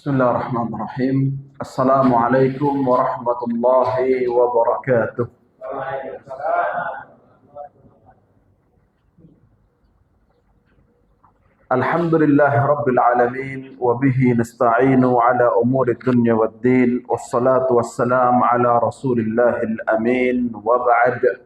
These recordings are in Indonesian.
Bismillahirrahmanirrahim. Assalamualaikum warahmatullahi wabarakatuh. Alhamdulillahi rabbil alamin wa bihi nasta'inu ala umuri dunya waddin wassalatu wassalamu ala rasulillahil amin wa ba'd.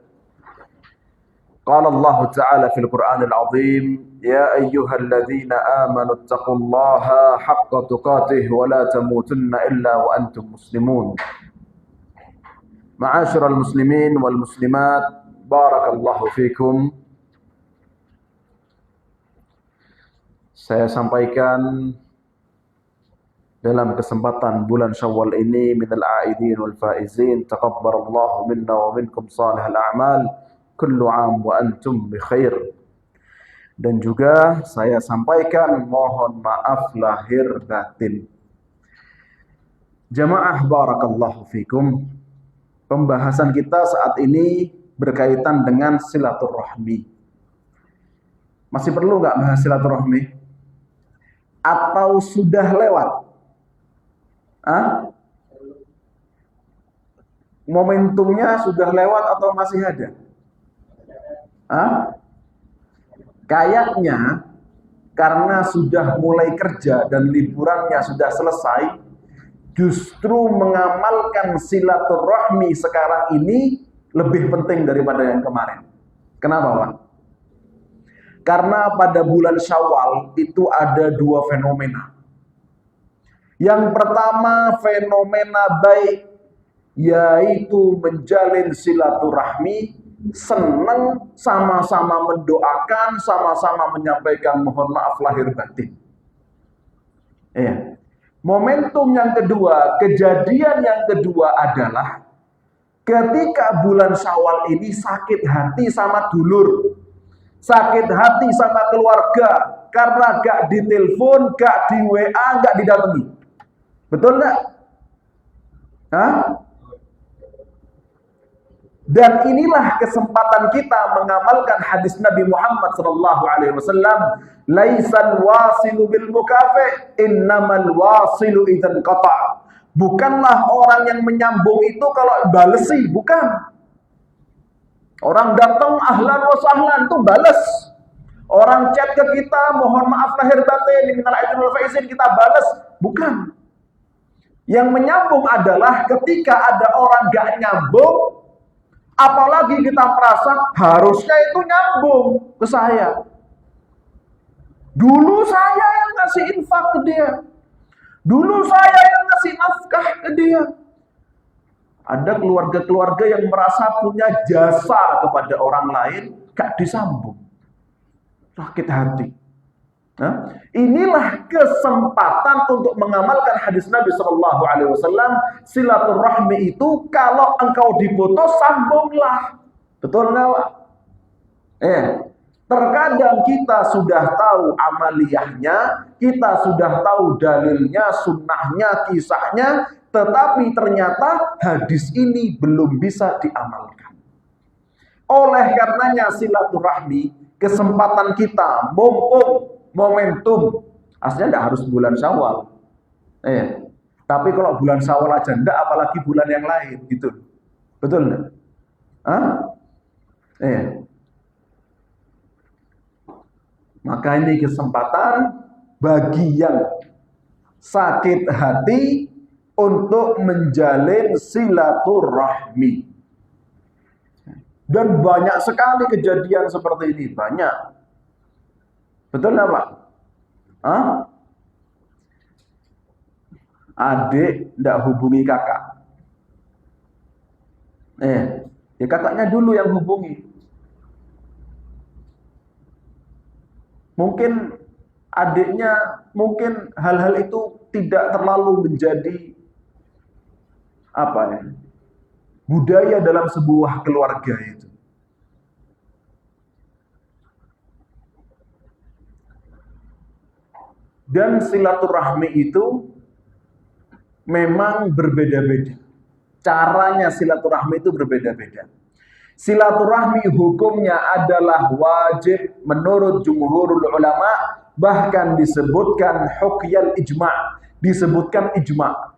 قال الله تعالى في القرآن العظيم يا أيها الذين آمنوا اتقوا الله حق تقاته ولا تموتن إلا وأنتم مسلمون. معاشر المسلمين والمسلمات بارك الله فيكم. Saya sampaikan dalam kesempatan bulan Syawal ini minal a'idin wal faizin taqabbalallahu minna wa minkum salihal a'mal kullu 'am wa antum bi khair. Dan juga saya sampaikan mohon maaf lahir batin. Jamaah barakallahu fikum. Pembahasan kita saat ini berkaitan dengan silaturahmi. Masih perlu nggak bahas silaturahmi? Atau sudah lewat? Momentumnya sudah lewat atau masih ada? Kayaknya karena sudah mulai kerja dan liburannya sudah selesai, justru mengamalkan silaturahmi sekarang ini lebih penting daripada yang kemarin. Kenapa, Pak? Karena pada bulan Syawal itu ada dua fenomena. Yang pertama fenomena baik, yaitu menjalin silaturahmi, senang, sama-sama mendoakan, sama-sama menyampaikan mohon maaf lahir batin. Momentum yang kedua, kejadian yang kedua adalah ketika bulan Syawal ini sakit hati sama dulur, sakit hati sama keluarga, karena gak ditelepon, gak di WA, gak didatangi. Betul gak? Dan inilah kesempatan kita mengamalkan hadis Nabi Muhammad SAW. Laisal wasilu bil mukafi, innamal wasilu idzan qata. Bukanlah orang yang menyambung itu kalau balesi, bukan. Orang datang ahlan wa sahlan tuh balas. Orang chat ke kita mohon maaf lahir batin minal aidin wal faizin, kita balas, bukan. Yang menyambung adalah ketika ada orang gak nyambung, apalagi kita merasa harusnya itu nyambung ke saya. Dulu saya yang ngasih infak ke dia. Dulu saya yang ngasih nafkah ke dia. Ada keluarga-keluarga yang merasa punya jasa kepada orang lain, gak disambung. Sakit hati. Inilah kesempatan untuk mengamalkan hadis Nabi SAW. Silaturahmi itu kalau engkau diputus, sambunglah. Betul nggak, Pak? Terkadang kita sudah tahu amaliyahnya, kita sudah tahu dalilnya, sunnahnya, kisahnya, tetapi ternyata hadis ini belum bisa diamalkan. Oleh karenanya silaturahmi, kesempatan kita, mumpung momentum, aslinya tidak harus bulan Syawal. Tapi kalau bulan Syawal aja enggak, apalagi bulan yang lain, gitu. Betul enggak? Maka ini kesempatan bagi yang sakit hati untuk menjalin silaturahmi. Dan banyak sekali kejadian seperti ini, banyak. Betul nggak, Pak? Adik tidak hubungi kakak. Ya kakaknya dulu yang hubungi. Mungkin adiknya, mungkin hal-hal itu tidak terlalu menjadi budaya dalam sebuah keluarga itu. Dan silaturahmi itu memang berbeda-beda. Caranya silaturahmi itu berbeda-beda. Silaturahmi hukumnya adalah wajib menurut jumhurul ulama, bahkan disebutkan hukyal ijma', disebutkan ijma.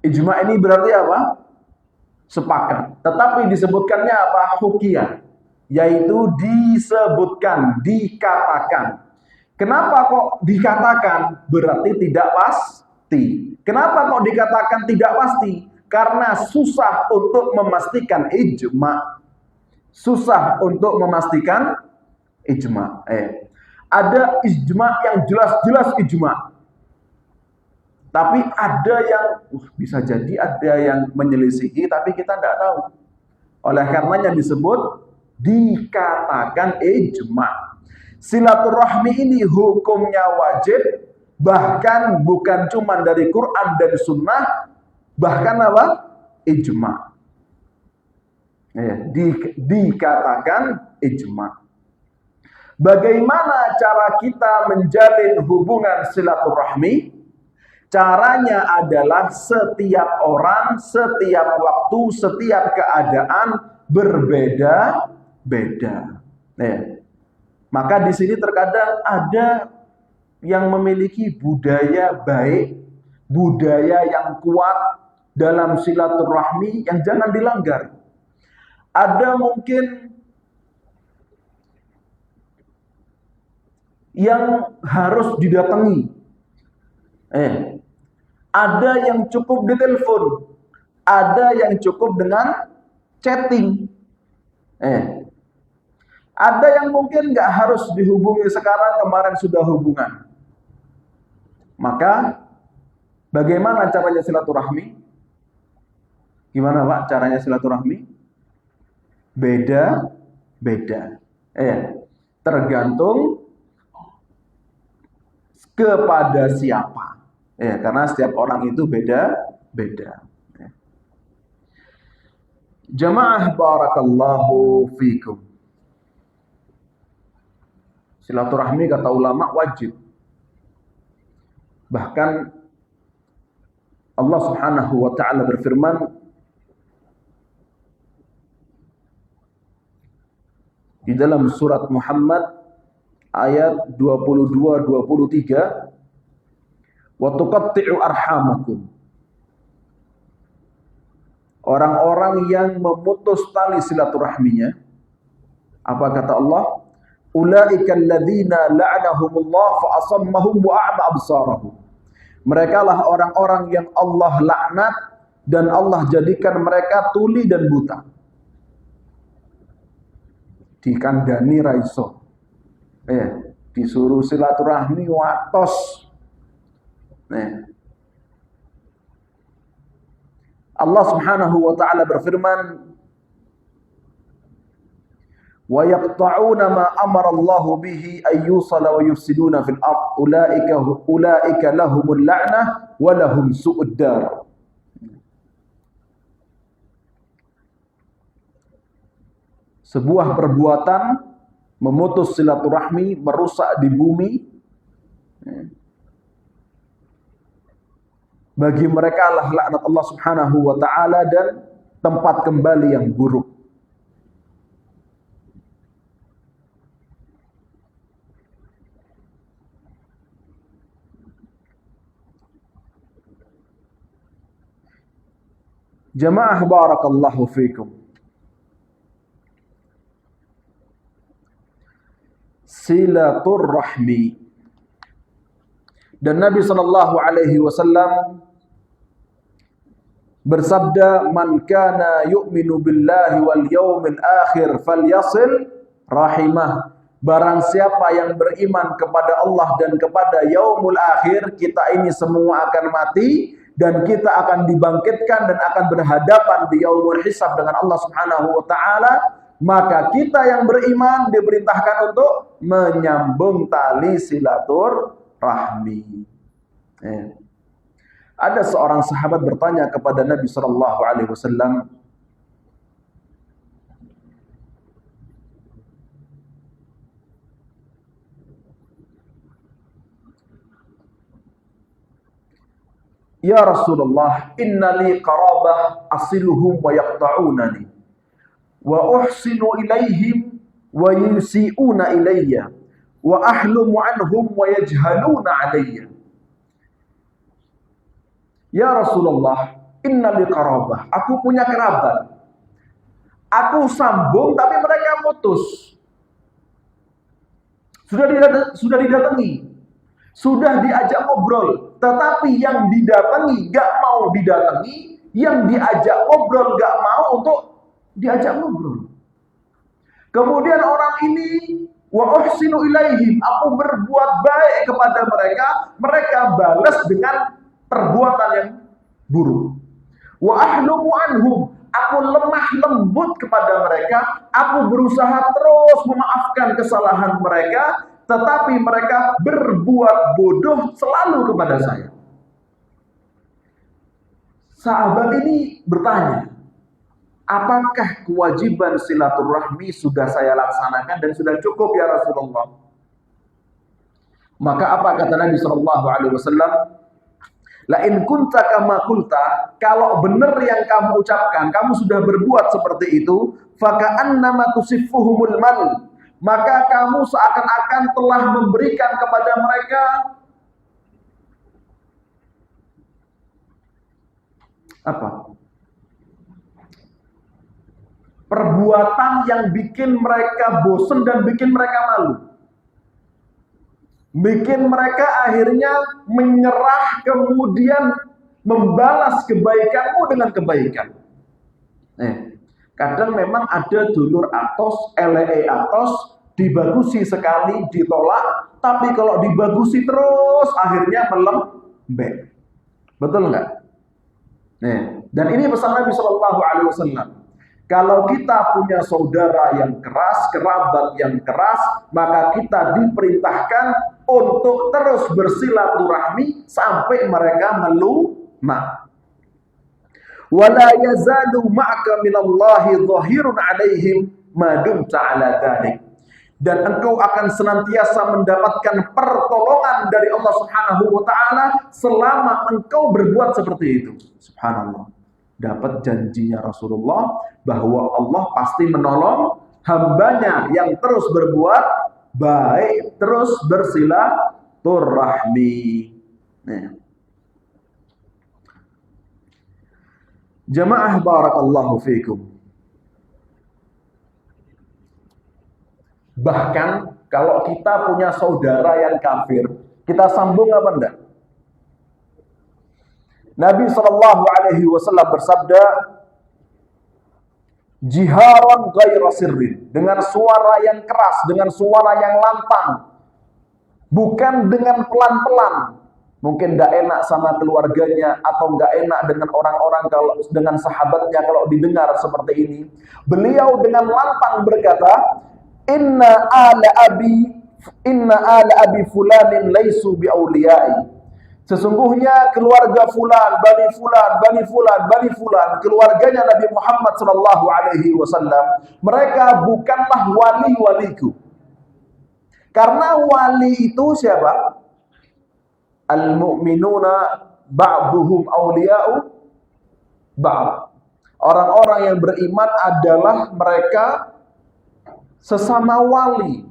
Ijma ini berarti apa? Sepakat. Tetapi disebutkannya apa? Hukiyah, yaitu disebutkan, dikatakan. Kenapa kok dikatakan? Berarti tidak pasti. Kenapa kok dikatakan tidak pasti? Karena susah untuk memastikan ijma. Susah untuk memastikan ijma. Ada ijma yang jelas-jelas ijma. Tapi ada yang bisa jadi ada yang menyelisihi, tapi kita tidak tahu. Oleh karenanya disebut dikatakan ijma. Silaturahmi ini hukumnya wajib, bahkan bukan cuma dari Quran dan Sunnah, bahkan apa? Ijma. Dikatakan ijma. Bagaimana cara kita menjalin hubungan silaturahmi? Caranya adalah setiap orang, setiap waktu, setiap keadaan berbeda-beda. Maka di sini terkadang ada yang memiliki budaya baik, budaya yang kuat dalam silaturahmi yang jangan dilanggar. Ada mungkin yang harus didatangi. Ada yang cukup ditelepon, ada yang cukup dengan chatting. Ada yang mungkin nggak harus dihubungi sekarang, kemarin sudah hubungan. Maka bagaimana caranya silaturahmi? Gimana Pak caranya silaturahmi? Beda-beda. Tergantung kepada siapa. Karena setiap orang itu beda-beda. Jamaah barakallahu fikum. Silaturahmi kata ulama wajib. Bahkan Allah Subhanahu wa taala berfirman di dalam surat Muhammad ayat 22-23, wa tuqatti'u arhamakum. Orang-orang yang memutus tali silaturahminya, apa kata Allah? Ulaika alladzina la'anahumullah fa asammahum wa a'ma absarahum. Mereka lah orang-orang yang Allah laknat dan Allah jadikan mereka tuli dan buta. Dikandani raiso. Disuruh silaturahmi watos. Allah Subhanahu wa taala berfirman, wa yaqta'una ma amara Allah bihi ayyusala wa yufsiduna fil ard ulaika lahumul la'nah wa lahum su'ud dar. Sebuah perbuatan memutus silaturahmi, merusak di bumi, bagi mereka lah laknat Allah Subhanahu wa taala dan tempat kembali yang buruk. Jamaah barakallahu fikum. Silaturahmi. Dan Nabi sallallahu alaihi wasallam bersabda, man kana yu'minu billahi wal yawmil akhir falyasil rahimah. Barang siapa yang beriman kepada Allah dan kepada yaumul akhir, kita ini semua akan mati dan kita akan dibangkitkan dan akan berhadapan di yaumul hisab dengan Allah Subhanahu wa taala. Maka kita yang beriman diperintahkan untuk menyambung tali silaturahmi. Ada seorang sahabat bertanya kepada Nabi sallallahu alaihi wasallam, "Ya Rasulullah, inna li qarabah asiluhum wa yaqta'unani wa uhsinu ilaihim wa yusi'una ilayya wa ahlumu anhum wa yajhaluna alayya." Ya Rasulullah, inna li qarabah. Aku punya kerabat. Aku sambung tapi mereka putus. Sudah didatangi. Sudah diajak ngobrol. Tetapi yang didatangi gak mau didatangi. Yang diajak ngobrol gak mau untuk diajak ngobrol. Kemudian orang ini wa uhsinu ilaihim. Aku berbuat baik kepada mereka. Mereka balas dengan perbuatan yang buruk. Wa ahlumu anhum, aku lemah lembut kepada mereka, aku berusaha terus memaafkan kesalahan mereka, tetapi mereka berbuat bodoh selalu kepada saya. Sahabat ini bertanya, apakah kewajiban silaturahmi sudah saya laksanakan dan sudah cukup ya Rasulullah? Maka apa kata Nabi sallallahu alaihi wasallam? La in kunta kama qulta, kalau benar yang kamu ucapkan, kamu sudah berbuat seperti itu, fa ka'annama tusiffuhumul mal, maka kamu seakan-akan telah memberikan kepada mereka apa? Perbuatan yang bikin mereka bosan dan bikin mereka malu. Bikin mereka akhirnya menyerah, kemudian membalas kebaikanmu dengan kebaikan. Kadang memang ada dulur atos, elee atos, dibagusi sekali ditolak, tapi kalau dibagusi terus akhirnya melembek. Betul nggak? Dan ini pesan Nabi Shallallahu Alaihi Wasallam. Kalau kita punya saudara yang keras, kerabat yang keras, maka kita diperintahkan untuk terus bersilaturahmi sampai mereka melunak. Wala yazalu ma'aka minallahi dhahirun 'alaihim ma dumta 'ala dzalik. Dan engkau akan senantiasa mendapatkan pertolongan dari Allah Subhanahu wa taala selama engkau berbuat seperti itu. Subhanallah. Dapat janjinya Rasulullah bahwa Allah pasti menolong hambanya yang terus berbuat baik, terus bersilaturahmi. Jamaah barakallahu fiikum. Bahkan kalau kita punya saudara yang kafir, kita sambung apa enggak? Nabi Shallallahu Alaihi Wasallam bersabda, jiharan ghaira sirrin, dengan suara yang keras, dengan suara yang lantang, bukan dengan pelan-pelan. Mungkin tidak enak sama keluarganya atau nggak enak dengan orang-orang kalau dengan sahabatnya kalau didengar seperti ini. Beliau dengan lantang berkata, inna ala abi fulanin laisu bi auliyai. Sesungguhnya keluarga fulan, bani fulan, bani fulan, bani fulan, keluarganya Nabi Muhammad sallallahu alaihi wasallam, mereka bukanlah wali-waliku. Karena wali itu siapa? Al-mu'minuna ba'duhum awliya'u ba'd. Orang-orang yang beriman adalah mereka sesama wali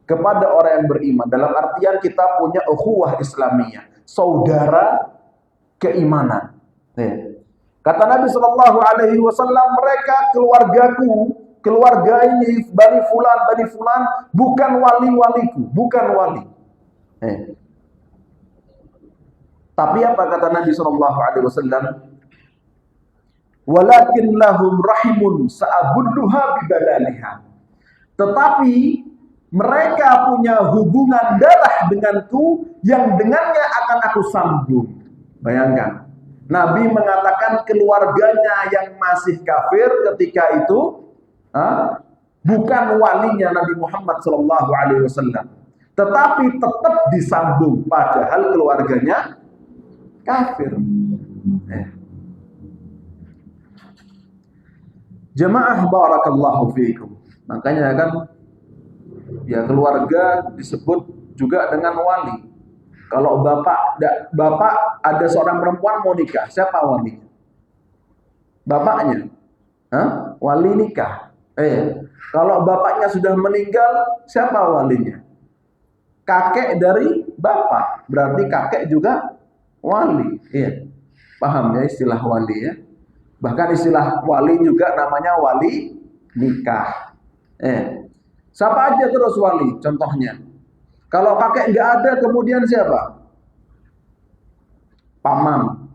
kepada orang yang beriman. Dalam artian kita punya ukhuwah Islamiyah, saudara keimanan. Kata Nabi Shallallahu Alaihi Wasallam, mereka keluargaku, keluarga ini bani fulan, bukan wali-waliku, bukan wali. Tapi apa kata Nabi Shallallahu Alaihi Wasallam? Walakin lahum rahimun sa'abudduha bibadaliha. Tetapi mereka punya hubungan darah denganku yang dengannya akan aku sambung. Bayangkan, Nabi mengatakan keluarganya yang masih kafir ketika itu bukan walinya Nabi Muhammad SAW, tetapi tetap disambung padahal keluarganya kafir. Jemaah barakallahu fiikum. Makanya kan ya keluarga disebut juga dengan wali. Kalau bapak ada seorang perempuan mau nikah, siapa walinya? Bapaknya. Wali nikah. Kalau bapaknya sudah meninggal, siapa walinya? Kakek dari bapak. Berarti kakek juga wali. Paham ya istilah wali ya? Bahkan istilah wali juga namanya wali nikah. Siapa aja terus wali contohnya? Kalau kakek nggak ada, kemudian siapa? Paman.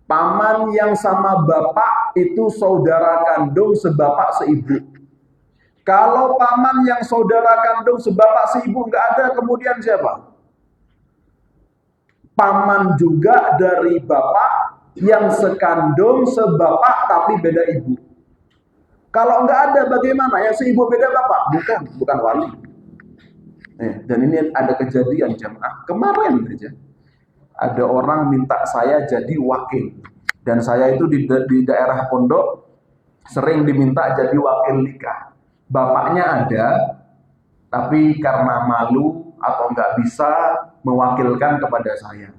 Paman yang sama bapak itu saudara kandung sebapak seibu. Kalau paman yang saudara kandung sebapak seibu nggak ada, kemudian siapa? Paman juga dari bapak yang sekandung sebapak tapi beda ibu. Kalau nggak ada, bagaimana? Yang seibu beda bapak? Bukan wali. Dan ini ada kejadian jamaah kemarin aja. Ada orang minta saya jadi wakil, dan saya itu di daerah pondok sering diminta jadi wakil nikah. Bapaknya ada, tapi karena malu atau nggak bisa mewakilkan kepada saya.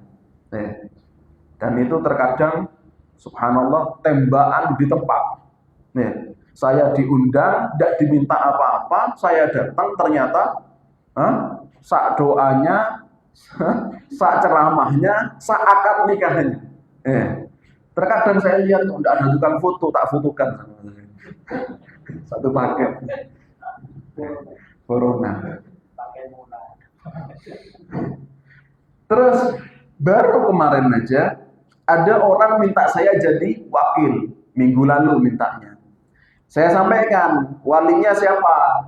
Dan itu terkadang subhanallah tembakan di tempat. Saya diundang, tidak diminta apa-apa, saya datang ternyata sak doanya, sak ceramahnya, sak akad nikahnya. Terkadang saya lihat kok tidak ada tukang foto, tak fotokan. Satu paket. Corona. Terus baru kemarin aja ada orang minta saya jadi wakil, minggu lalu mintanya. Saya sampaikan, walinya siapa?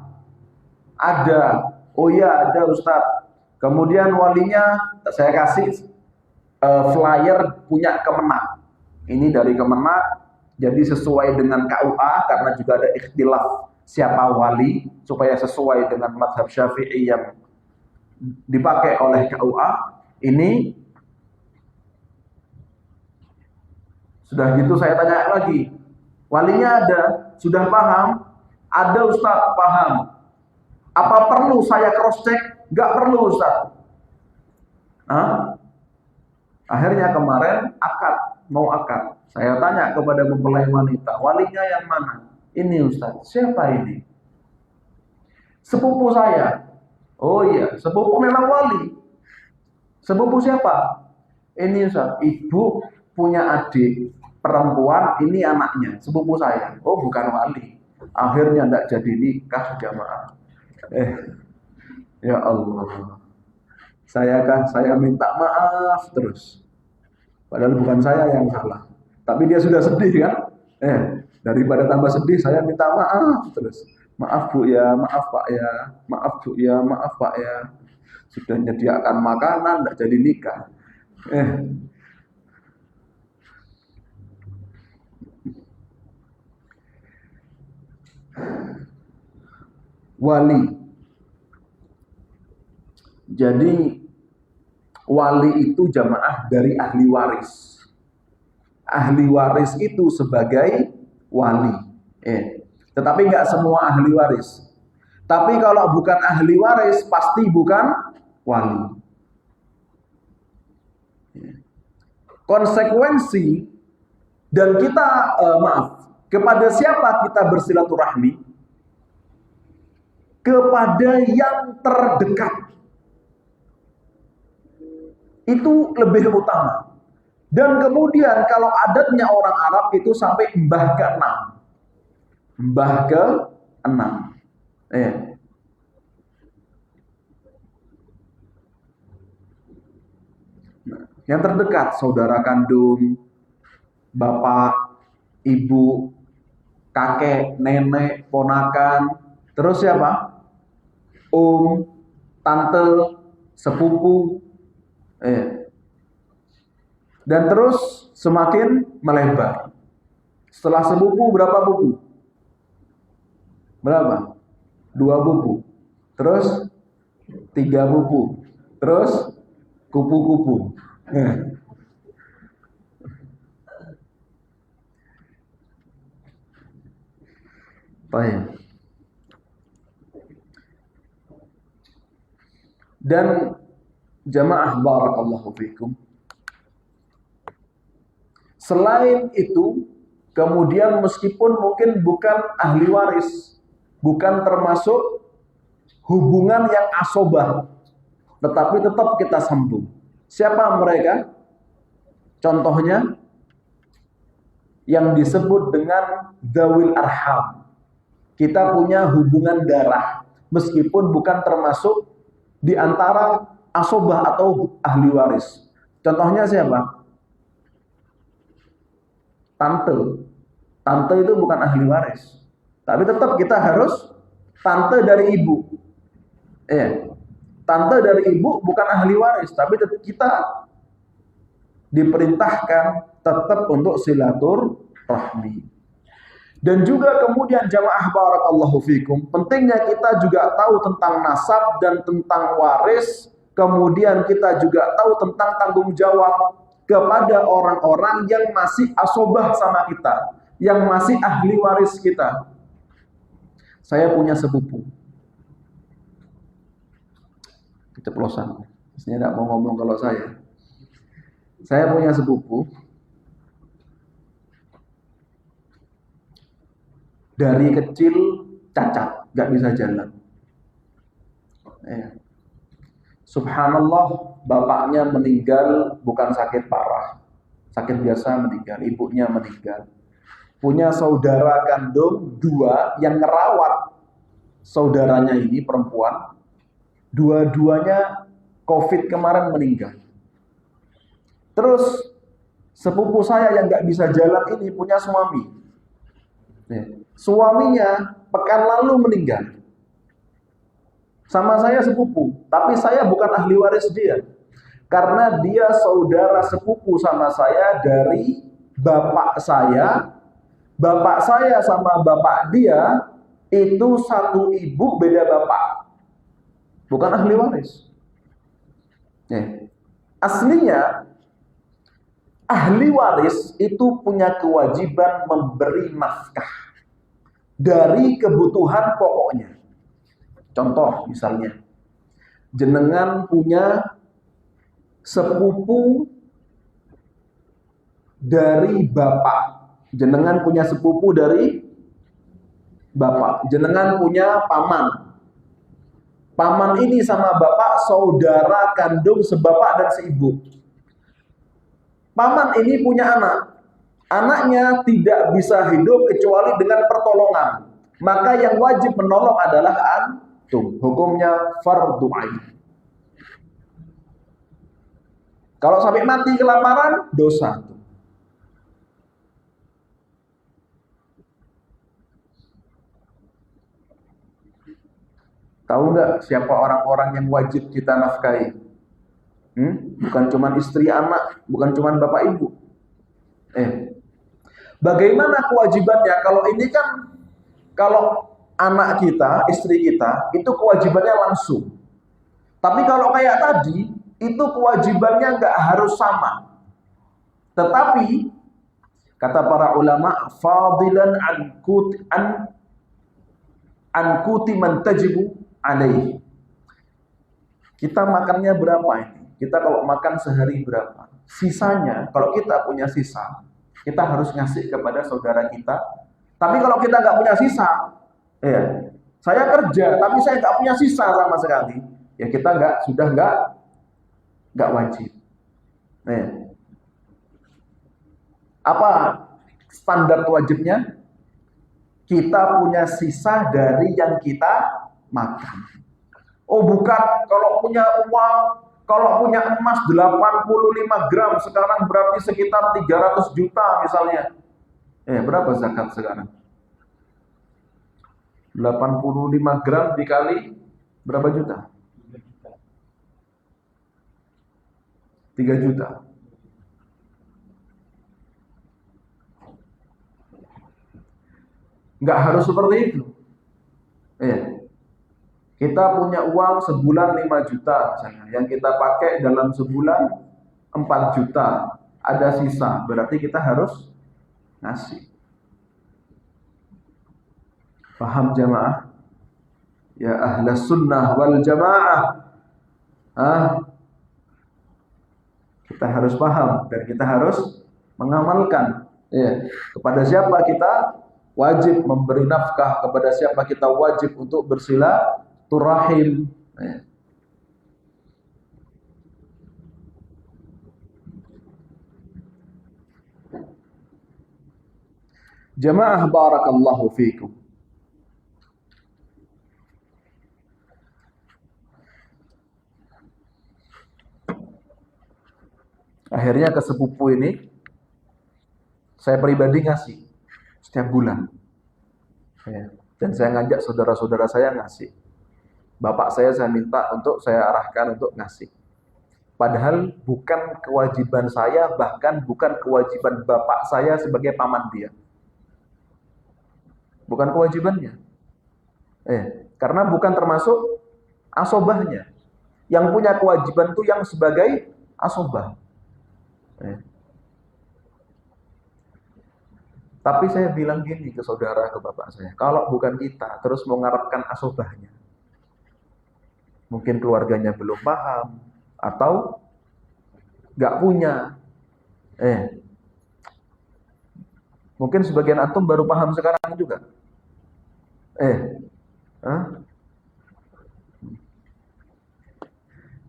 Ada. Oh iya, ada Ustadz. Kemudian walinya saya kasih flyer punya Kemenak. Ini dari Kemenak, jadi sesuai dengan KUA karena juga ada ikhtilaf siapa wali supaya sesuai dengan mazhab Syafi'i yang dipakai oleh KUA. Ini sudah gitu saya tanya lagi, walinya ada, sudah paham? Ada Ustadz, paham. Apa perlu saya cross check? Gak perlu Ustaz. Akhirnya kemarin mau akad. Saya tanya kepada mempelai wanita, walinya yang mana? Ini Ustaz. Siapa ini? Sepupu saya. Oh iya, sepupu memang wali. Sepupu siapa? Ini Ustaz. Ibu punya adik perempuan, ini anaknya, sepupu saya. Oh bukan wali. Akhirnya tidak jadi nikah jamaah. Ya Allah, saya minta maaf terus. Padahal bukan saya yang salah. Tapi dia sudah sedih kan? Daripada tambah sedih, saya minta maaf terus. Maaf Bu ya, maaf Pak ya, maaf Bu ya, maaf Pak ya. Sudah menyediakan makanan, tidak jadi nikah. Wali. Jadi wali itu jamaah dari ahli waris. Ahli waris itu sebagai wali. Tetapi nggak semua ahli waris. Tapi kalau bukan ahli waris pasti bukan wali. Konsekuensi dan kita kepada siapa kita bersilaturahmi? Kepada yang terdekat. Itu lebih utama. Dan kemudian kalau adatnya orang Arab itu sampai mbah ke-6. Mbah ke-6. Yang terdekat, saudara kandung, bapak, ibu, kakek, nenek, ponakan, terus siapa? Om, tante, sepupu. Dan terus semakin melebar. Setelah sepupu berapa pupu? Berapa? 2 pupu. Terus 3 pupu. Terus kupu-kupu. Baik. Dan jamaah barakallahu fikum. Selain itu, kemudian meskipun mungkin bukan ahli waris, bukan termasuk hubungan yang asobah, tetapi tetap kita sambung. Siapa mereka? Contohnya yang disebut dengan dzawil arham. Kita punya hubungan darah, meskipun bukan termasuk di antara asobah atau ahli waris. Contohnya siapa? Tante. Tante itu bukan ahli waris. Tapi tetap kita harus tante dari ibu. Tante dari ibu bukan ahli waris, tapi tetap kita diperintahkan tetap untuk silaturahmi. Dan juga kemudian jamaah barakallahu fikum, pentingnya kita juga tahu tentang nasab dan tentang waris, kemudian kita juga tahu tentang tanggung jawab kepada orang-orang yang masih asobah sama kita, yang masih ahli waris kita. Saya punya sepupu. Keceplosan. Saya tidak mau ngomong kalau saya. Saya punya sepupu. Dari kecil cacat, nggak bisa jalan. Subhanallah, bapaknya meninggal bukan sakit parah, sakit biasa meninggal, ibunya meninggal. Punya saudara kandung 2 yang ngerawat saudaranya ini perempuan. Dua-duanya COVID kemarin meninggal. Terus sepupu saya yang nggak bisa jalan ini punya suami. Suaminya pekan lalu meninggal. Sama saya sepupu, tapi saya bukan ahli waris dia. Karena dia saudara sepupu sama saya dari bapak saya. Bapak saya sama bapak dia itu satu ibu beda bapak. Bukan ahli waris. Aslinya ahli waris itu punya kewajiban memberi nafkah dari kebutuhan pokoknya. Contoh misalnya, jenengan punya sepupu dari bapak. Jenengan punya sepupu dari bapak. Jenengan punya paman. Paman ini sama bapak saudara kandung sebapak dan seibu. Paman ini punya anak. Anaknya tidak bisa hidup kecuali dengan pertolongan. Maka yang wajib menolong adalah antum. Hukumnya fardhu ain. Kalau sampai mati kelaparan, dosa. Tahu nggak siapa orang-orang yang wajib kita nafkahi? Bukan cuma istri anak, bukan cuma bapak ibu. Bagaimana kewajibannya? Kalau ini kan, kalau anak kita, istri kita, itu kewajibannya langsung. Tapi kalau kayak tadi, itu kewajibannya nggak harus sama. Tetapi kata para ulama, fadilan an kuti man tajibu alaihi. Kita makannya berapa ini? Kita kalau makan sehari berapa? Sisanya, kalau kita punya sisa, kita harus ngasih kepada saudara kita. Tapi kalau kita nggak punya sisa, saya kerja, tapi saya nggak punya sisa sama sekali, ya kita sudah nggak wajib. Apa standar wajibnya? Kita punya sisa dari yang kita makan. Oh bukan, kalau punya uang, kalau punya emas 85 gram, sekarang berarti sekitar 300 juta misalnya. Berapa zakat sekarang? 85 gram dikali berapa juta? 3 juta. Nggak harus seperti itu. Kita punya uang sebulan 5 juta misalnya, yang kita pakai dalam sebulan 4 juta, ada sisa, berarti kita harus ngasih. Paham jamaah? Ya ahlas sunnah wal jamaah. Kita harus paham dan kita harus mengamalkan. Kepada siapa kita wajib memberi nafkah, kepada siapa kita wajib untuk bersilaturahim. Jamaah barakallahu fikum. Akhirnya ke sepupu ini, saya pribadi ngasih setiap bulan. Ya. Dan saya ngajak saudara-saudara saya ngasih. Bapak saya minta untuk saya arahkan untuk ngasih. Padahal bukan kewajiban saya, bahkan bukan kewajiban bapak saya sebagai paman dia. Bukan kewajibannya. Karena bukan termasuk asobahnya. Yang punya kewajiban itu yang sebagai asobah. Tapi saya bilang gini ke saudara, ke bapak saya, kalau bukan kita terus mengharapkan asobahnya, mungkin keluarganya belum paham atau gak punya. Mungkin sebagian antum baru paham sekarang juga.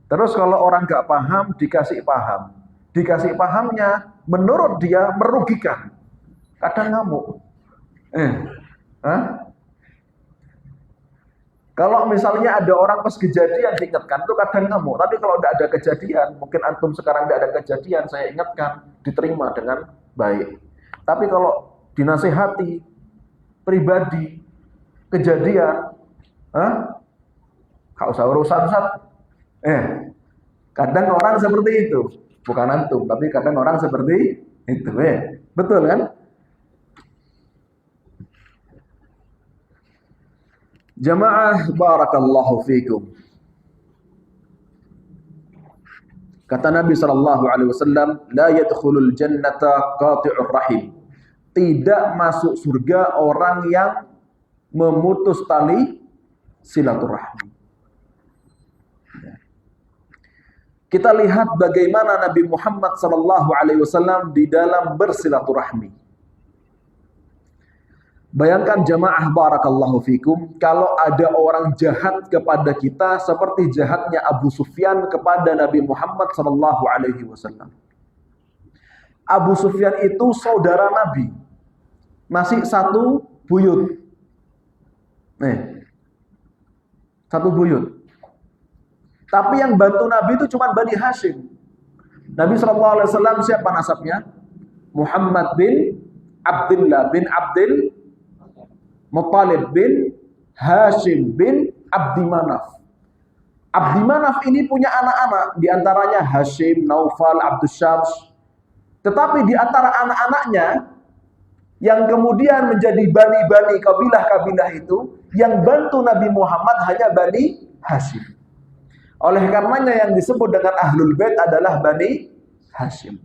Terus kalau orang gak paham dikasih paham, dikasih pahamnya menurut dia merugikan, kadang ngamuk. Kalau misalnya ada orang pas kejadian diingatkan itu kadang ngamuk, tapi kalau tidak ada kejadian, mungkin antum sekarang tidak ada kejadian, saya ingatkan, diterima dengan baik. Tapi kalau dinasihati pribadi kejadian, gak usah urusan Ustaz. Kadang orang seperti itu, bukan antum, tapi kadang orang seperti itu. Betul kan? Jamaah barakallahu fikum. Kata Nabi SAW, la yadkhulul jannata qati'ur rahim. Tidak masuk surga orang yang memutus tali silaturahmi. Kita lihat bagaimana Nabi Muhammad SAW di dalam bersilaturahmi. Bayangkan jamaah barakallahu fikum, kalau ada orang jahat kepada kita seperti jahatnya Abu Sufyan kepada Nabi Muhammad SAW. Abu Sufyan itu saudara Nabi, masih satu buyut. Satu buyut. Tapi yang bantu Nabi itu cuma Bani Hashim. Nabi SAW siapa nasabnya? Muhammad bin Abdullah bin Abdul Muttalib bin Hashim bin Abdi Manaf. Abdi Manaf ini punya anak-anak, diantaranya Hashim, Naufal, Abdus Syams. Tetapi di antara anak-anaknya yang kemudian menjadi bani-bani kabilah-kabilah itu, yang bantu Nabi Muhammad hanya Bani Hashim. Oleh karenanya yang disebut dengan Ahlul Bait adalah Bani Hashim.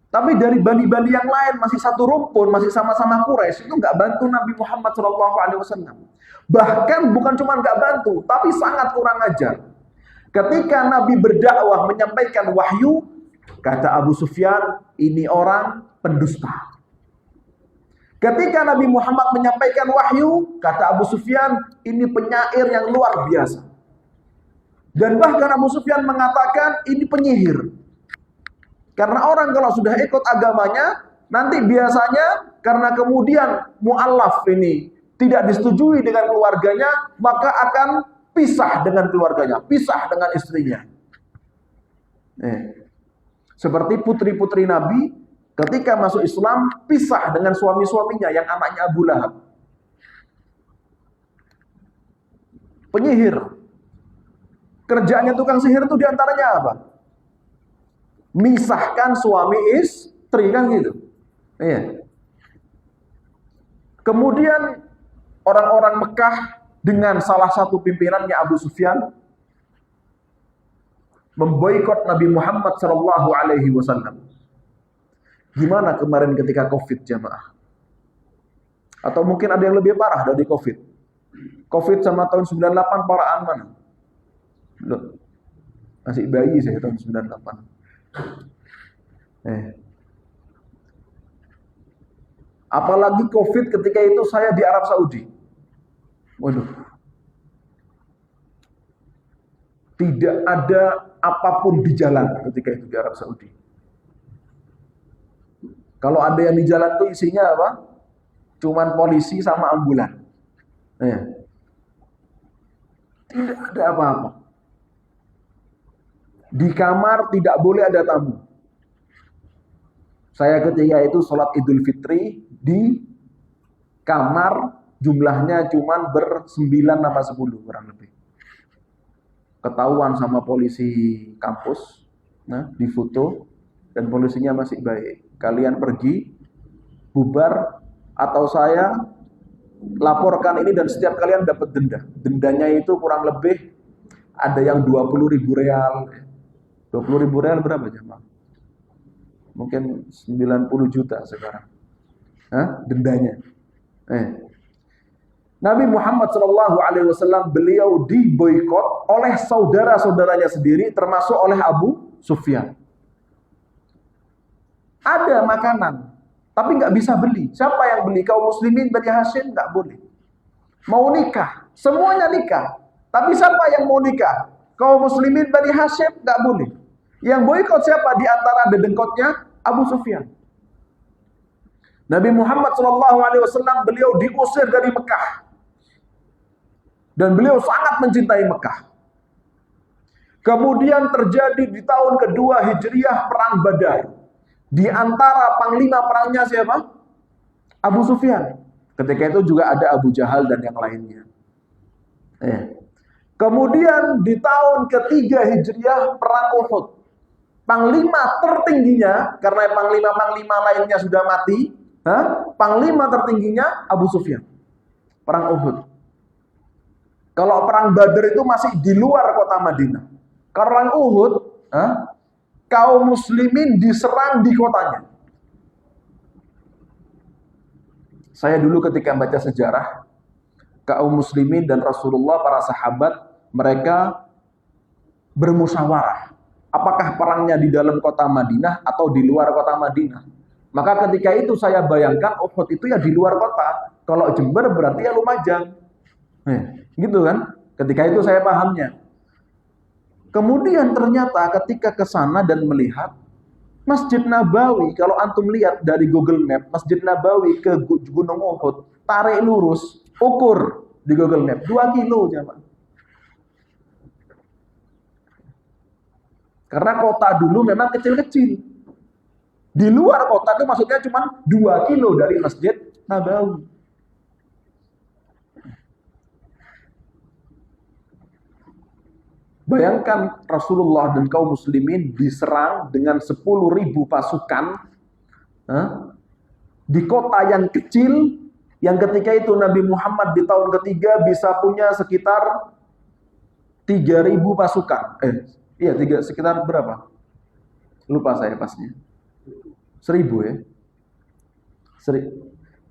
Tapi dari bani-bani yang lain masih satu rumpun, masih sama-sama Quraisy, itu nggak bantu Nabi Muhammad SAW. Bahkan bukan cuma nggak bantu, tapi sangat kurang ajar. Ketika Nabi berdakwah menyampaikan wahyu, kata Abu Sufyan, ini orang pendusta. Ketika Nabi Muhammad menyampaikan wahyu, kata Abu Sufyan, ini penyair yang luar biasa. Dan bahkan Abu Sufyan mengatakan ini penyihir. Karena orang kalau sudah ikut agamanya, nanti biasanya karena kemudian mu'allaf ini tidak disetujui dengan keluarganya, maka akan pisah dengan keluarganya, pisah dengan istrinya. Seperti putri-putri Nabi ketika masuk Islam, pisah dengan suami-suaminya yang anaknya Abu Lahab. Penyihir. Kerjaannya tukang sihir itu diantaranya apa? Misahkan suami istri, kan gitu. Kemudian orang-orang Mekah dengan salah satu pimpinannya Abu Sufyan memboikot Nabi Muhammad SAW. Gimana kemarin ketika Covid jamaah? Atau mungkin ada yang lebih parah dari Covid. Covid sama tahun 98 paraan mana? Loh, masih bayi saya tahun 98. Apalagi Covid ketika itu saya di Arab Saudi. Waduh. Tidak ada apapun di jalan ketika itu di Arab Saudi. Kalau ada yang di jalan tuh isinya apa? Cuman polisi sama ambulan. Tidak ada apa-apa. Di kamar tidak boleh ada tamu. Saya ketika itu sholat Idul Fitri di kamar, jumlahnya cuman 9 sama 10 kurang lebih. Ketahuan sama polisi kampus, difoto, dan polisinya masih baik. Kalian pergi, bubar, atau saya laporkan ini dan setiap kalian dapat denda. Dendanya itu kurang lebih ada yang 20.000 real. 20.000 real berapa jemaah? Mungkin 90 juta sekarang. Dendanya. Nabi Muhammad SAW beliau diboikot oleh saudara-saudaranya sendiri, termasuk oleh Abu Sufyan. Ada makanan, tapi nggak bisa beli. Siapa yang beli? Kaum muslimin Bani Hashim nggak boleh. Mau nikah, semuanya nikah. Tapi siapa yang mau nikah? Kaum muslimin Bani Hashim nggak boleh. Yang boikot siapa di antara dedengkotnya? Abu Sufyan. Nabi Muhammad SAW beliau diusir dari Mekah. Dan beliau sangat mencintai Mekah. Kemudian terjadi di tahun kedua Hijriah perang Badar. Di antara panglima perangnya siapa? Abu Sufyan. Ketika itu juga ada Abu Jahal dan yang lainnya. Kemudian di tahun ketiga Hijriah perang Uhud. Panglima tertingginya, karena panglima-panglima lainnya sudah mati, panglima tertingginya Abu Sufyan. Perang Uhud. Kalau perang Badar itu masih di luar kota Madinah. Perang Uhud, kaum muslimin diserang di kotanya. Saya dulu ketika baca sejarah, kaum muslimin dan Rasulullah, para sahabat, mereka bermusyawarah. Apakah perangnya di dalam kota Madinah atau di luar kota Madinah? Maka ketika itu saya bayangkan Uhud itu ya di luar kota. Kalau Jember berarti ya Lumajang. Gitu kan? Ketika itu saya pahamnya. Kemudian ternyata ketika ke sana dan melihat Masjid Nabawi, kalau antum lihat dari Google Map, Masjid Nabawi ke Gunung Uhud, tarik lurus, ukur di Google Map 2 kilo jemaah. Karena kota dulu memang kecil-kecil. Di luar kota itu maksudnya cuma 2 kilo dari Masjid Nabawi. Bayangkan Rasulullah dan kaum muslimin diserang dengan 10.000 pasukan di kota yang kecil, yang ketika itu Nabi Muhammad di tahun ketiga bisa punya sekitar 3.000 pasukan. Sekitar berapa? Lupa saya pasnya. 1.000 ya.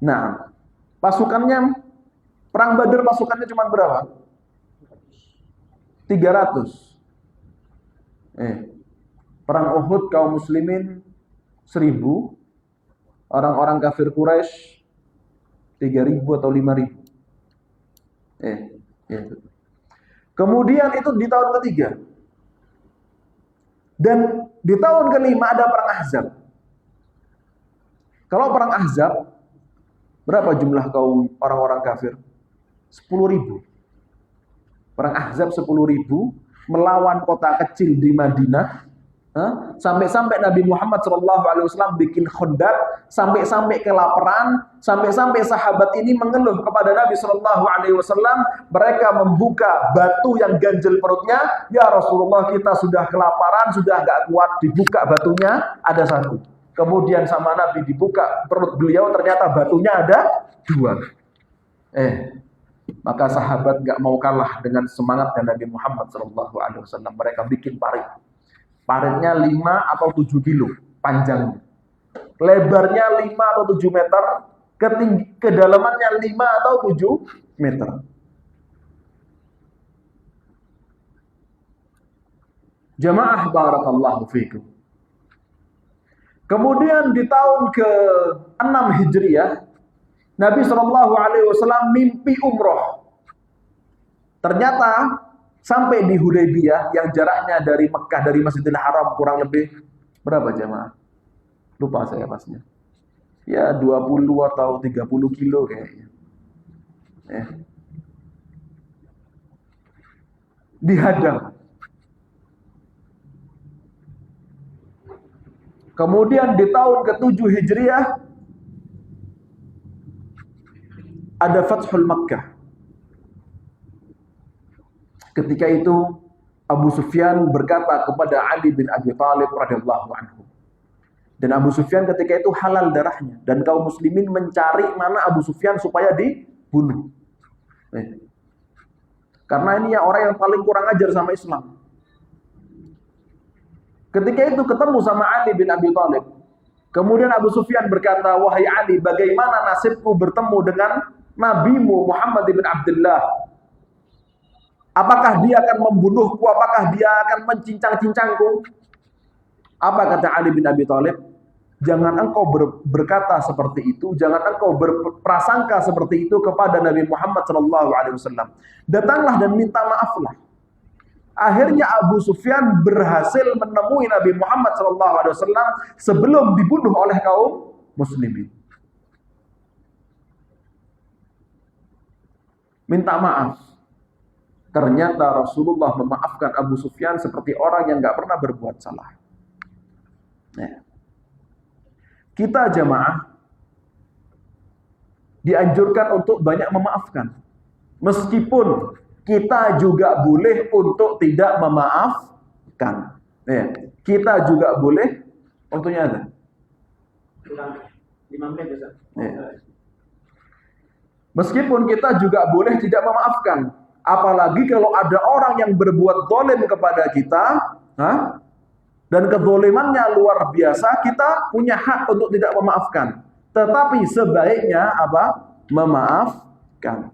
Nah, pasukannya, perang Badar pasukannya cuma berapa? 300. Perang Uhud kaum muslimin 1.000. Orang-orang kafir Quraisy 3.000 atau 5.000. Kemudian itu di tahun ketiga. Dan di tahun kelima ada perang Ahzab. Kalau perang Ahzab, berapa jumlah kaum orang-orang kafir? 10.000. Perang Ahzab 10.000 melawan kota kecil di Madinah. Sampai-sampai Nabi Muhammad SAW bikin khandaq, sampai-sampai kelaparan, sampai-sampai sahabat ini mengeluh kepada Nabi SAW. Mereka membuka batu yang ganjel perutnya. Ya Rasulullah, kita sudah kelaparan, sudah gak kuat, dibuka batunya, ada 1. Kemudian sama Nabi dibuka perut beliau, ternyata batunya ada 2. Maka sahabat gak mau kalah dengan semangatnya Nabi Muhammad SAW. Mereka bikin parit. Paritnya 5 atau 7 kilo panjangnya. Lebarnya 5 atau 7 meter. Kedalamannya 5 atau 7 meter. Jamaah barakallahu fikum. Kemudian di tahun ke-6 Hijriah, Nabi SAW mimpi umroh. Ternyata sampai di Hudaybiyah yang jaraknya dari Mekah, dari Masjidil Haram kurang lebih berapa jemaah? Lupa saya pasnya. Ya 20 atau 30 kilo kayaknya. Dihadang. Kemudian di tahun ke-7 Hijriah ada Fathul Makkah. Ketika itu Abu Sufyan berkata kepada Ali bin Abi Thalib radhiyallahu anhu. Dan Abu Sufyan ketika itu halal darahnya, dan kaum muslimin mencari mana Abu Sufyan supaya dibunuh. Karena ini ya orang yang paling kurang ajar sama Islam. Ketika itu ketemu sama Ali bin Abi Thalib. Kemudian Abu Sufyan berkata, "Wahai Ali, bagaimana nasibku bertemu dengan nabimu Muhammad bin Abdullah? Apakah dia akan membunuhku? Apakah dia akan mencincang-cincangku?" Apa kata Ali bin Abi Thalib? Jangan engkau berkata seperti itu, jangan engkau berprasangka seperti itu kepada Nabi Muhammad SAW. Datanglah dan minta maaflah. Akhirnya Abu Sufyan berhasil menemui Nabi Muhammad SAW sebelum dibunuh oleh kaum muslimin. Minta maaf. Ternyata Rasulullah memaafkan Abu Sufyan seperti orang yang gak pernah berbuat salah. Kita jamaah dianjurkan untuk banyak memaafkan. Meskipun kita juga boleh untuk tidak memaafkan. Kita juga boleh waktunya ada. 5 menit bisa. Meskipun kita juga boleh tidak memaafkan. Apalagi kalau ada orang yang berbuat zalim kepada kita, dan kezalimannya luar biasa, kita punya hak untuk tidak memaafkan. Tetapi sebaiknya apa? Memaafkan.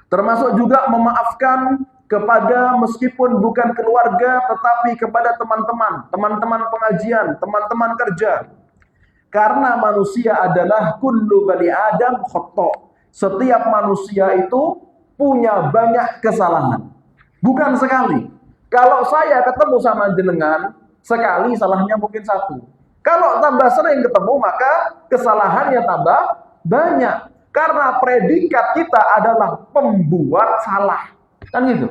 Termasuk juga memaafkan kepada meskipun bukan keluarga, tetapi kepada teman-teman pengajian, teman-teman kerja. Karena manusia adalah kullu bani Adam khata'. Setiap manusia itu punya banyak kesalahan. Bukan sekali. Kalau saya ketemu sama jenengan, sekali salahnya mungkin 1. Kalau tambah sering ketemu, maka kesalahannya tambah banyak. Karena predikat kita adalah pembuat salah. Kan gitu.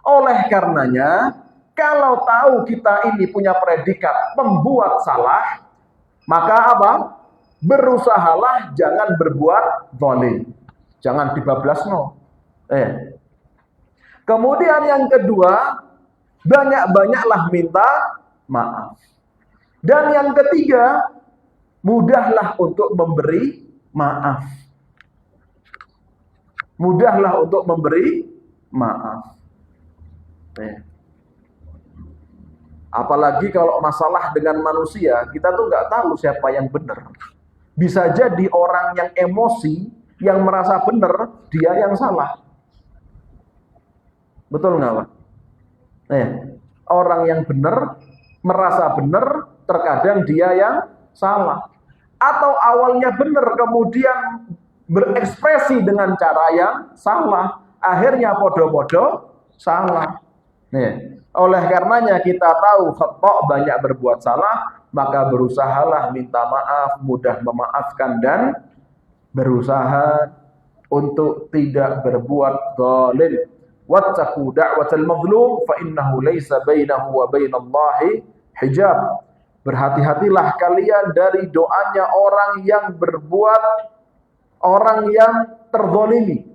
Oleh karenanya, kalau tahu kita ini punya predikat pembuat salah, maka apa? Berusahalah jangan berbuat zalim. Jangan dibablasno. Kemudian yang kedua, banyak-banyaklah minta maaf. Dan yang ketiga, mudahlah untuk memberi maaf. Mudahlah untuk memberi maaf. Apalagi kalau masalah dengan manusia, kita tuh nggak tahu siapa yang benar. Bisa jadi orang yang emosi, yang merasa benar, dia yang salah. Betul nggak, Pak? Orang yang benar, merasa benar, terkadang dia yang salah. Atau awalnya benar, kemudian berekspresi dengan cara yang salah. Akhirnya podo-podo salah. Oleh karenanya kita tahu khata' banyak berbuat salah, maka berusahalah minta maaf, mudah memaafkan, dan berusaha untuk tidak berbuat zalim. Wattaqu da'watal mazlum fa innahu laysa bainahu wa bainallahi hijab. Berhati-hatilah kalian dari doanya orang yang terzalimi.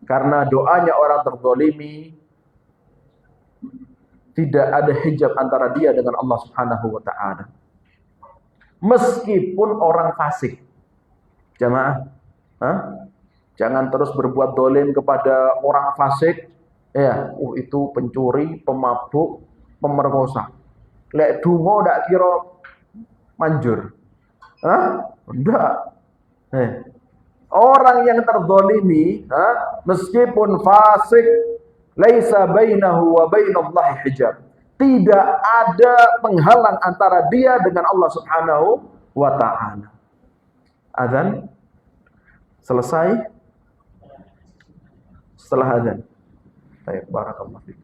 Karena doanya orang terzalimi tidak ada hijab antara dia dengan Allah Subhanahu wa taala. Meskipun orang fasik. Jamaah, jangan terus berbuat zalim kepada orang fasik. Itu pencuri, pemabuk, pemerkosa. Lek dungo ndak kira manjur. Enggak. Orang yang terzalimi, meskipun fasik, laisa bainahu wa bainallahi hijab. Tidak ada penghalang antara dia dengan Allah Subhanahu wa taala. Azan selesai. Setelah azan. Baik, barakallahu fiik.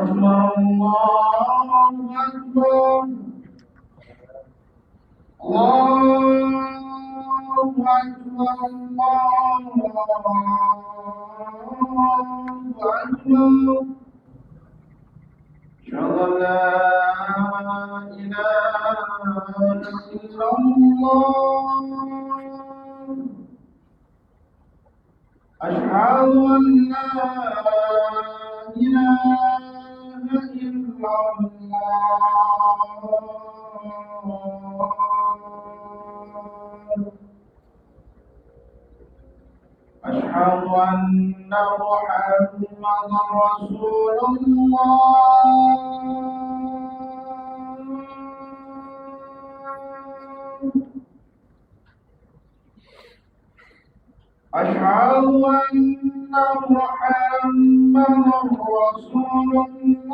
أكبر الله أكبر الله أكبر الله أكبر أشهد أن لا إله إلا الله أشهد أن لا إله إلا الله أشهد أن محمدا رسول الله أشهد أن محمدا رسول الله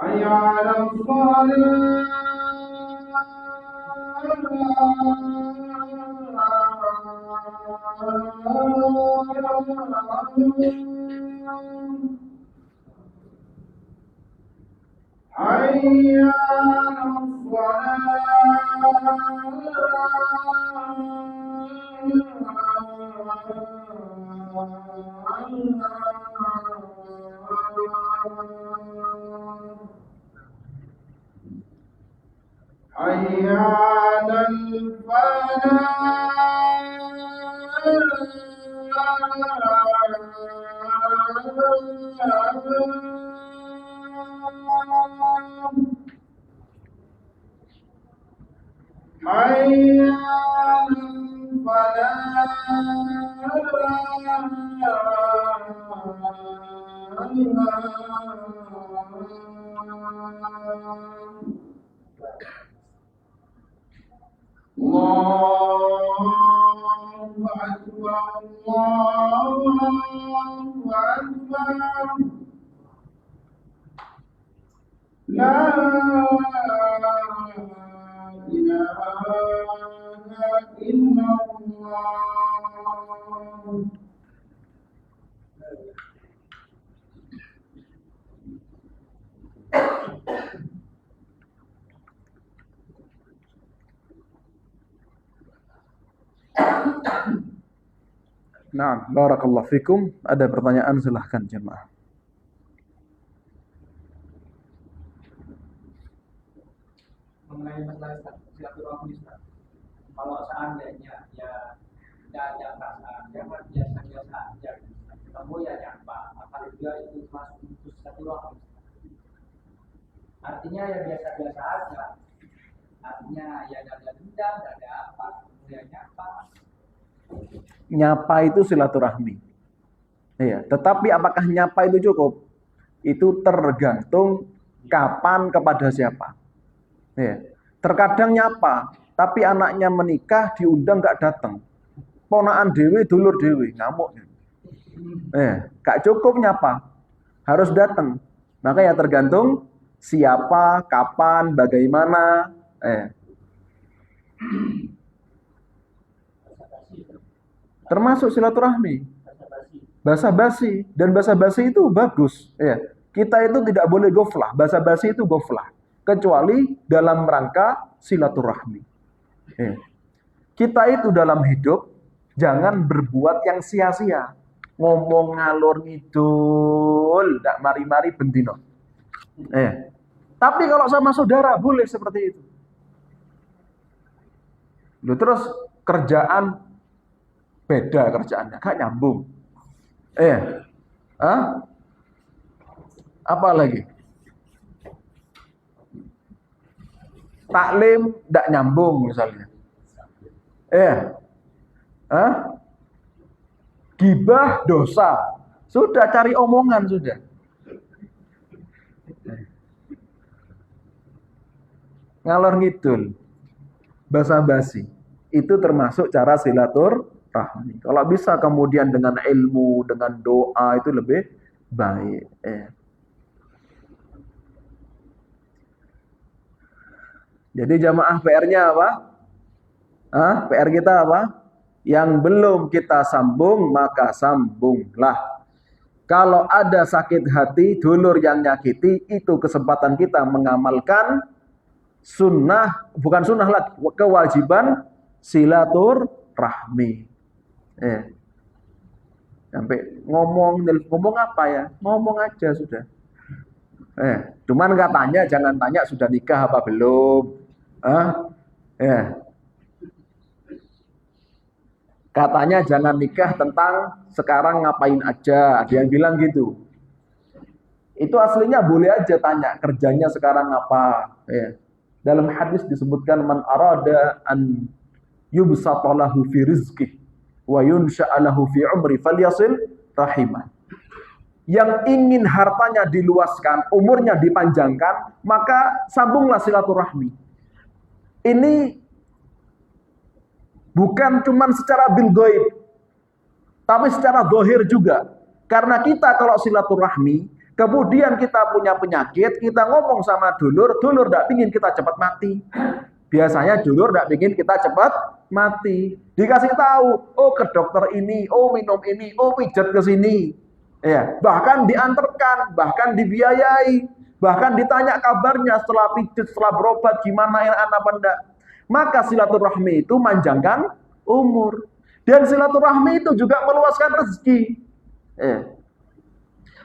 حي على الصلاة حي على الصلاة حي على الفلاح حي على الفلاح الله أكبر الله أكبر لا إله إلا الله Nah, barakallahu fikum. Ada pertanyaan, silahkan jemaah. Mengenai masalah silaturahmi, kalau seandainya ya tidak ada perasaan, jangan biasa-biasa aja, ketemu ya nyapa, apalagi dia itu masuk untuk silaturahmi. Artinya ya biasa-biasa aja, artinya ya tidak ada dendam, tidak ada apa, kemudian nyapa. Nyapa itu silaturahmi. Iya, tetapi apakah nyapa itu cukup? Itu tergantung kapan kepada siapa. Iya. Terkadang nyapa, tapi anaknya menikah diundang nggak datang. Ponaan dewe, dulur dewe, ngamuk. Gak cukup nyapa, harus datang. Maka ya tergantung siapa, kapan, bagaimana. Termasuk silaturahmi. Basa-basi, dan basa-basi itu bagus. Kita itu tidak boleh goflah. Basa-basi itu goflah, kecuali dalam rangka silaturahmi. Kita itu dalam hidup jangan berbuat yang sia-sia. Ngomong ngalor ngidul, ndak mari-mari bendino. Tapi kalau sama saudara boleh seperti itu. Terus kerjaan beda kerjaannya, gak nyambung. Apa lagi? Taklim ndak nyambung misalnya. Gibah dosa. Sudah cari omongan sudah. Ngalor ngidul, basa-basi. Itu termasuk cara silaturahmi. Kalau bisa kemudian dengan ilmu, dengan doa itu lebih baik. Jadi jamaah PR-nya apa? PR kita apa? Yang belum kita sambung, maka sambunglah. Kalau ada sakit hati, dulur yang nyakiti, itu kesempatan kita mengamalkan sunnah, bukan sunnah lagi, kewajiban silaturahmi. Sampai ngomong apa ya? Ngomong aja sudah. Cuman katanya jangan tanya sudah nikah apa belum. Katanya jangan nikah tentang sekarang ngapain aja. Ada yang bilang gitu. Itu aslinya boleh aja tanya kerjanya sekarang apa. Dalam hadis disebutkan man arada an yubsatalahu fi rizqih wa yunsha'alahu fi umri falyasil rahimah. Yang ingin hartanya diluaskan, umurnya dipanjangkan, maka sambunglah silaturahmi. Ini bukan cuma secara bil ghaib, tapi secara zahir juga. Karena kita kalau silaturahmi, kemudian kita punya penyakit, kita ngomong sama dulur tidak ingin kita cepat mati. Biasanya dulur tidak ingin kita cepat mati. Dikasih tahu, oh ke dokter ini, oh minum ini, oh pijat ke sini. Bahkan diantarkan, bahkan dibiayai, bahkan ditanya kabarnya setelah pijat, setelah berobat gimana enak apa enggak. Maka silaturahmi itu manjangkan umur. Dan silaturahmi itu juga meluaskan rezeki.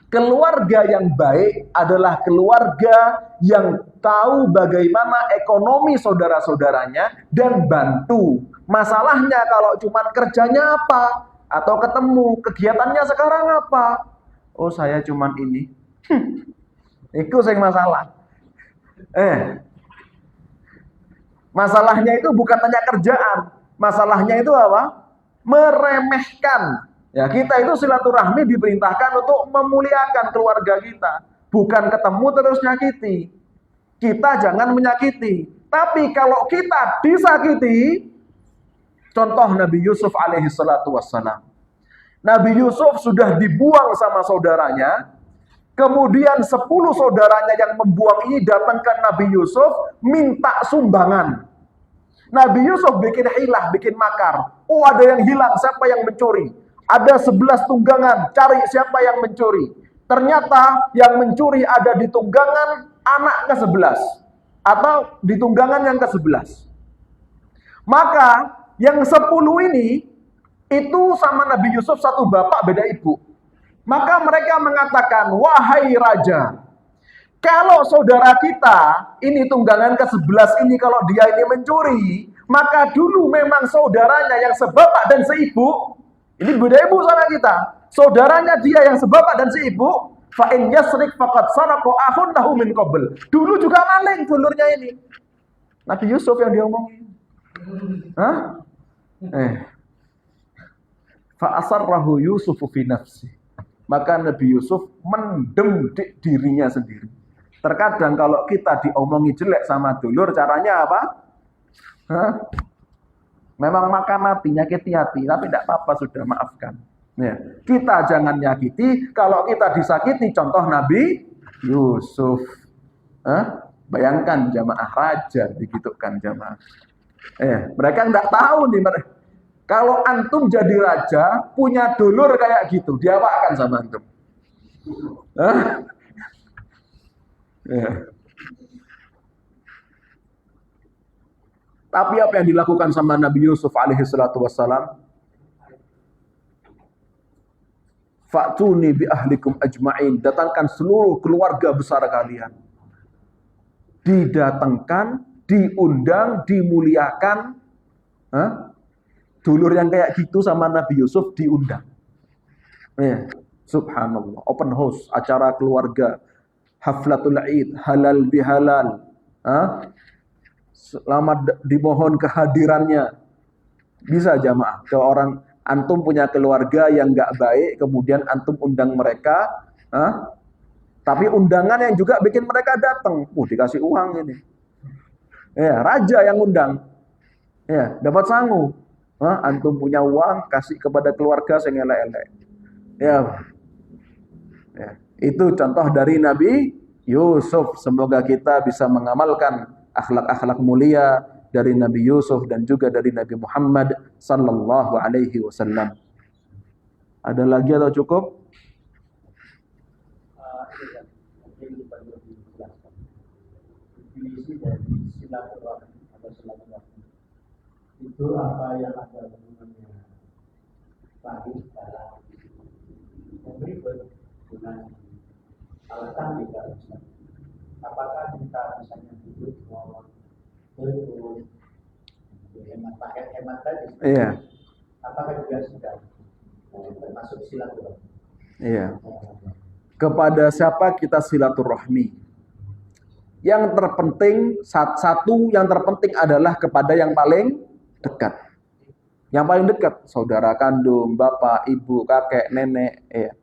Keluarga yang baik adalah keluarga yang tahu bagaimana ekonomi saudara-saudaranya dan bantu. Masalahnya kalau cuma kerjanya apa? Atau ketemu, kegiatannya sekarang apa? Oh saya cuman ini. Itu yang masalah. Masalahnya itu bukan hanya kerjaan. Masalahnya itu apa? Meremehkan. Ya, kita itu silaturahmi diperintahkan untuk memuliakan keluarga kita. Bukan ketemu terus nyakiti. Kita jangan menyakiti. Tapi kalau kita disakiti, contoh Nabi Yusuf alaihi salatu wassalam. Nabi Yusuf sudah dibuang sama saudaranya. Kemudian 10 saudaranya yang membuang ini datang ke Nabi Yusuf minta sumbangan. Nabi Yusuf bikin hilah, bikin makar. Oh ada yang hilang, siapa yang mencuri? Ada 11 tunggangan, cari siapa yang mencuri. Ternyata yang mencuri ada di tunggangan anak ke-11. Atau di tunggangan yang ke-11. Maka yang 10 ini, itu sama Nabi Yusuf satu bapak beda ibu. Maka mereka mengatakan, wahai raja, kalau saudara kita, ini tunggangan ke-11 ini kalau dia ini mencuri, maka dulu memang saudaranya yang sebapak dan seibu, ini beda ibu sama kita, saudaranya dia yang sebapak dan seibu, fa in yasrik faqad saraqa akhun lahu min qabl. Dulu juga maling dulurnya ini. Nabi Yusuf yang diomongin. Fa asarrahu Yusufu fi nafsi. Maka Nabi Yusuf mendem dirinya sendiri. Terkadang kalau kita diomongi jelek sama dulur, caranya apa? Memang makan hati, nyakiti hati, tapi tidak apa-apa, sudah maafkan. Kita jangan nyakiti, kalau kita disakiti, contoh Nabi Yusuf. Bayangkan jamaah raja, digitukan jamaah. Mereka nggak tahu nih, kalau antum jadi raja, punya dulur kayak gitu, diapakan sama antum? Tapi apa yang dilakukan sama Nabi Yusuf alaihi salatu wassalam? Fa'tuni bi ahlikum ajma'in. Datangkan seluruh keluarga besar kalian. Didatangkan, diundang, dimuliakan. Dulur yang kayak gitu sama Nabi Yusuf diundang. Subhanallah. Open house, acara keluarga, haflatul Id, halal bihalal. Selamat dimohon kehadirannya. Bisa jamaah. Ke orang antum punya keluarga yang nggak baik, kemudian antum undang mereka. Tapi undangan yang juga bikin mereka datang. Dikasih uang ini. Raja yang undang. Dapat sangu. Antum punya uang, kasih kepada keluarga sengelek-elek. Itu contoh dari Nabi Yusuf. Semoga kita bisa mengamalkan akhlak-akhlak mulia dari Nabi Yusuf dan juga dari Nabi Muhammad sallallahu alaihi wasallam. Ada lagi atau cukup? Definisi dari silaturahmi atau silaturahmi itu apa yang ada hubungannya lahir darah yang berikut dengan alasan juga apakah kita misalnya hidup mau betul hemat pakai hemat tadi apakah juga sudah termasuk silaturahmi? Iya. Kepada siapa kita silaturahmi? Yang terpenting, satu yang terpenting adalah kepada yang paling dekat. Yang paling dekat, saudara kandung, bapak, ibu, kakek, nenek. Ya.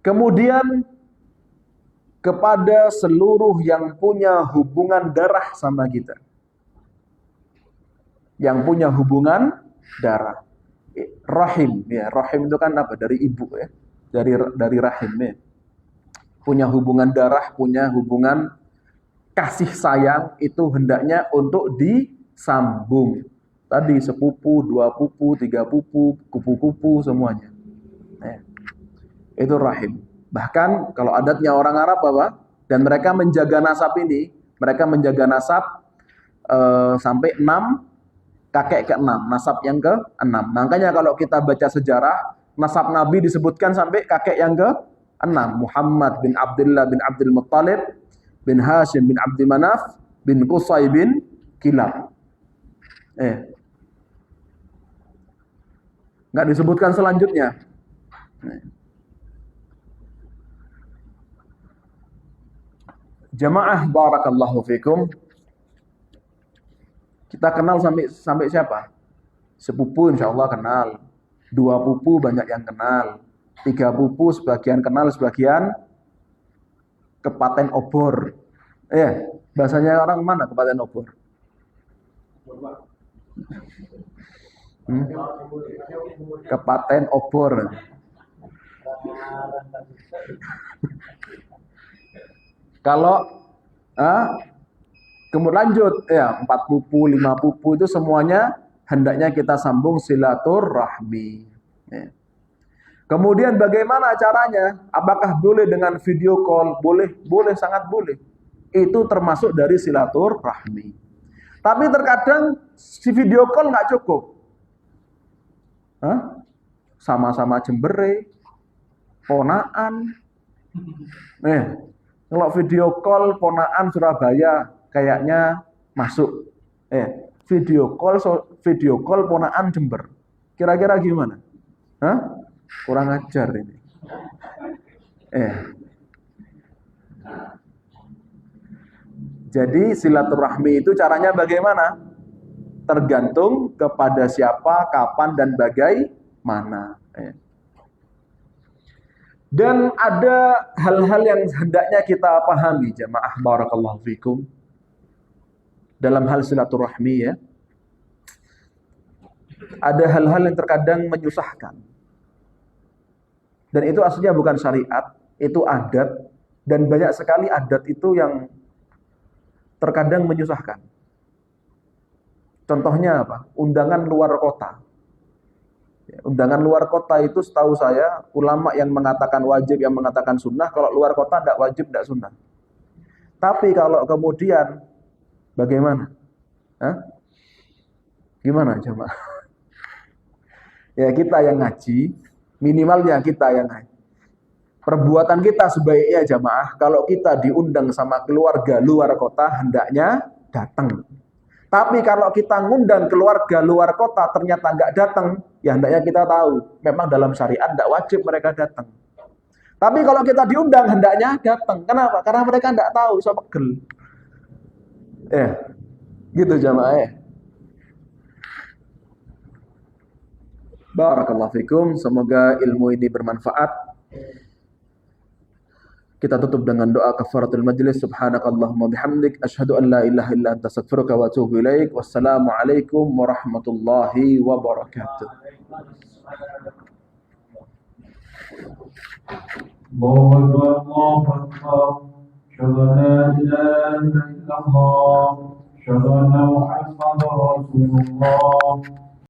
Kemudian, kepada seluruh yang punya hubungan darah sama kita. Yang punya hubungan darah. Rahim, ya, rahim itu kan apa? Dari ibu, ya. Dari rahim, ya. Punya hubungan darah, punya hubungan kasih sayang, itu hendaknya untuk disambung. Tadi sepupu, 2 pupu, 3 pupu, kupu-kupu, semuanya. Itu rahim. Bahkan kalau adatnya orang Arab apa? Dan mereka menjaga nasab ini, mereka menjaga nasab sampai 6, kakek ke-6, nasab yang ke-6. Makanya kalau kita baca sejarah, nasab Nabi disebutkan sampai kakek yang ke-6. Muhammad bin Abdullah bin Abdul Muttalib bin Hashim bin Abdi Manaf bin Qusay bin Kilab. Nggak disebutkan selanjutnya. Jamaah barakallahu fikum. Kita kenal sampai siapa? Sepupu insyaallah kenal. 2 pupu banyak yang kenal. 3 pupu sebagian kenal, sebagian kepaten obor. Bahasanya orang mana kepaten obor? Kepaten obor. Kalau kemudian lanjut, 4 pupu, 5 pupu itu semuanya hendaknya kita sambung silaturahmi. Kemudian bagaimana caranya? Apakah boleh dengan video call? Boleh, sangat boleh. Itu termasuk dari silaturahmi. Tapi terkadang si video call nggak cukup. Sama-sama Jembere, ponaan. Kalau video call ponaan Surabaya kayaknya masuk. Video call ponaan Jember. Kira-kira gimana? Kurang ajar ini. Jadi silaturahmi itu caranya bagaimana? Tergantung kepada siapa, kapan, dan bagaimana. Dan ada hal-hal yang hendaknya kita pahami, jamaah barakallahu fikum. Dalam hal silaturahmi, ya. Ada hal-hal yang terkadang menyusahkan. Dan itu aslinya bukan syariat, itu adat. Dan banyak sekali adat itu yang terkadang menyusahkan. Contohnya apa? Undangan luar kota. Undangan luar kota itu setahu saya, ulama yang mengatakan wajib, yang mengatakan sunnah. Kalau luar kota tidak wajib, tidak sunnah. Tapi kalau kemudian, bagaimana? Gimana coba? Ya kita yang ngaji, minimalnya kita yang ngaji. Perbuatan kita sebaiknya jamaah, kalau kita diundang sama keluarga luar kota, hendaknya datang. Tapi kalau kita ngundang keluarga luar kota, ternyata nggak datang, ya hendaknya kita tahu, memang dalam syariat nggak wajib mereka datang. Tapi kalau kita diundang, hendaknya datang. Kenapa? Karena mereka nggak tahu, so pegel. Gitu jamaah. Barakallahu fikum, semoga ilmu ini bermanfaat. Kita tutup dengan doa kafaratul majlis. Subhanakallahumma bihamdik, asyhadu an la ilaha illa anta astaghfiruka wa atubu ilaik. Wassalamu alaikum warahmatullahi wabarakatuh. Allahu akbar. Allahu akbar. wabarakatuh.